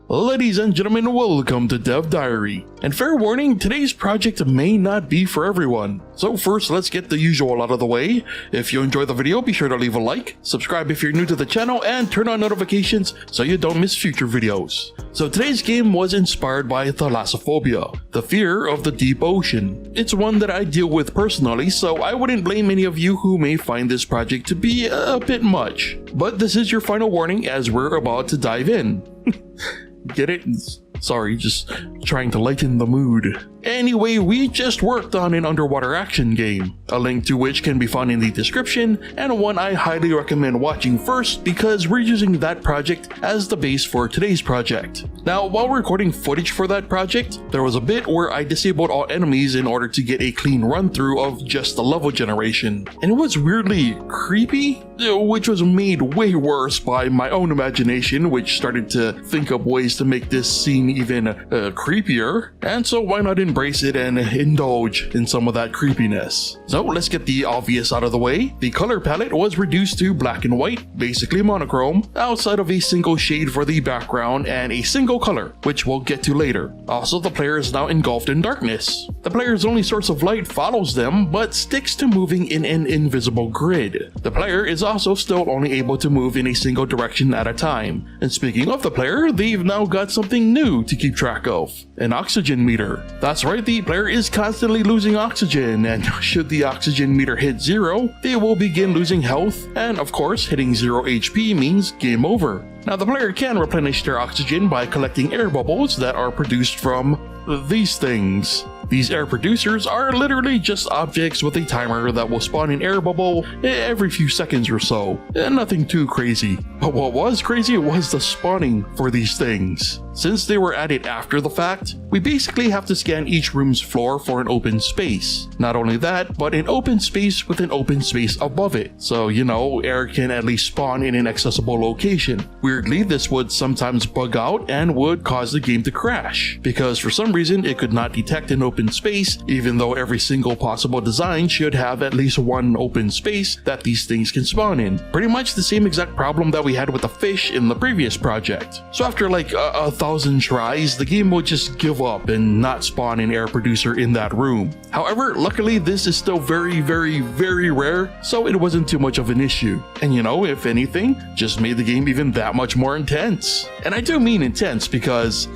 Ladies and gentlemen, welcome to Dev Diary. And fair warning, today's project may not be for everyone. So first, let's get the usual out of the way. If you enjoyed the video, be sure to leave a like, subscribe if you're new to the channel, and turn on notifications so you don't miss future videos. So today's game was inspired by thalassophobia, the fear of the deep ocean. It's one that I deal with personally, so I wouldn't blame any of you who may find this project to be a bit much. But this is your final warning as we're about to dive in. Get it? Sorry, just trying to lighten the mood. Anyway, we just worked on an underwater action game, a link to which can be found in the description, and one I highly recommend watching first because we're using that project as the base for today's project. Now, while recording footage for that project, there was a bit where I disabled all enemies in order to get a clean run through of just the level generation, and it was weirdly creepy, which was made way worse by my own imagination, which started to think up ways to make this scene even creepier, and so why not embrace it and indulge in some of that creepiness. So let's get the obvious out of the way. The color palette was reduced to black and white, basically monochrome, outside of a single shade for the background and a single color, which we'll get to later. Also, the player is now engulfed in darkness. The player's only source of light follows them, but sticks to moving in an invisible grid. The player is also still only able to move in a single direction at a time. And speaking of the player, they've now got something new to keep track of: an oxygen meter. That's right, the player is constantly losing oxygen, and should the oxygen meter hit 0, they will begin losing health, and of course, hitting 0 HP means game over. Now, the player can replenish their oxygen by collecting air bubbles that are produced from these things. These air producers are literally just objects with a timer that will spawn an air bubble every few seconds or so. Nothing too crazy. But what was crazy was the spawning for these things. Since they were added after the fact, we basically have to scan each room's floor for an open space. Not only that, but an open space with an open space above it. So, you know, air can at least spawn in an accessible location. Weirdly, this would sometimes bug out and would cause the game to crash, because for some reason it could not detect an open space, even though every single possible design should have at least one open space that these things can spawn in. Pretty much the same exact problem that we had with the fish in the previous project. So after like a thousand tries, the game would just give up and not spawn an air producer in that room. However, luckily this is still very rare, so it wasn't too much of an issue. And you know, if anything, just made the game even that much more intense. And I do mean intense because,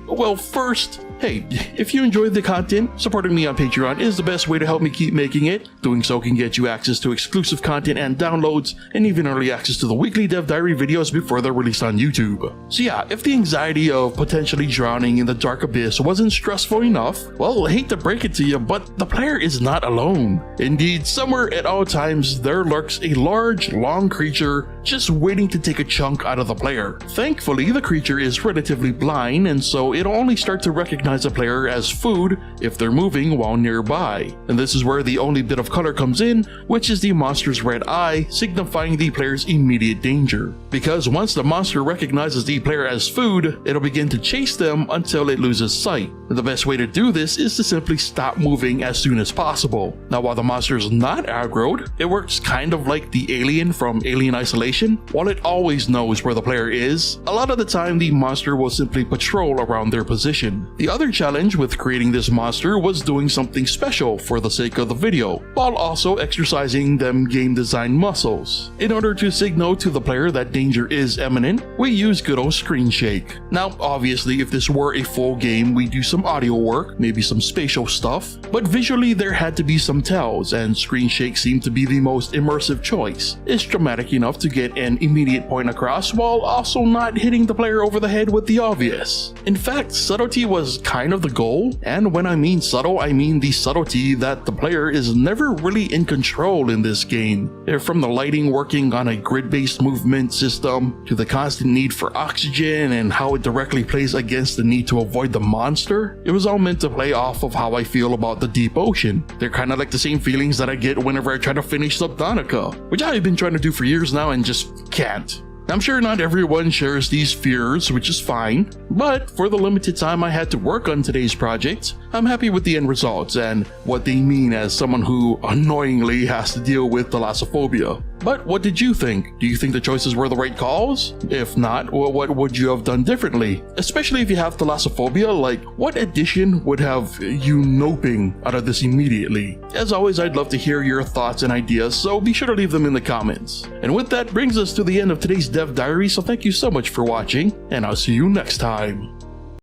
well, first, hey, if you enjoyed the content, supporting me on Patreon is the best way to help me keep making it. Doing so can get you access to exclusive content and downloads, and even early access to the weekly Dev Diary videos before they're released on YouTube. So yeah, if the anxiety of potentially drowning in the dark abyss wasn't stressful enough, well, I hate to break it to you, but the player is not alone. Indeed, somewhere at all times, there lurks a large, long creature just waiting to take a chunk out of the player. Thankfully, the creature is relatively blind, and so it'll only start to recognize a player as food if they're moving while nearby. And this is where the only bit of color comes in, which is the monster's red eye, signifying the player's immediate danger. Because once the monster recognizes the player as food, it'll begin to chase them until it loses sight. And the best way to do this is to simply stop moving as soon as possible. Now, while the monster is not aggroed, it works kind of like the alien from Alien Isolation. While it always knows where the player is, a lot of the time the monster will simply patrol around their position. The other challenge with creating this monster was doing something special for the sake of the video, while also exercising them game design muscles. In order to signal to the player that danger is imminent, we use good old screen shake. Now, obviously, if this were a full game, we'd do some audio work, maybe some spatial stuff, but visually there had to be some tells, and screen shake seemed to be the most immersive choice. It's dramatic enough to get an immediate point across while also not hitting the player over the head with the obvious. In fact, subtlety was kind of the goal, and when I mean subtle, I mean the subtlety that the player is never really in control in this game. From the lighting working on a grid-based movement system, to the constant need for oxygen and how it directly plays against the need to avoid the monster, it was all meant to play off of how I feel about the deep ocean. They're kind of like the same feelings that I get whenever I try to finish Subnautica, which I've been trying to do for years now and just can't. I'm sure not everyone shares these fears, which is fine, but for the limited time I had to work on today's project, I'm happy with the end results and what they mean as someone who annoyingly has to deal with thalassophobia. But what did you think? Do you think the choices were the right calls? If not, well, what would you have done differently? Especially if you have thalassophobia, like what addition would have you noping out of this immediately? As always, I'd love to hear your thoughts and ideas, so be sure to leave them in the comments. And with that brings us to the end of today's Dev Diary, so thank you so much for watching, and I'll see you next time.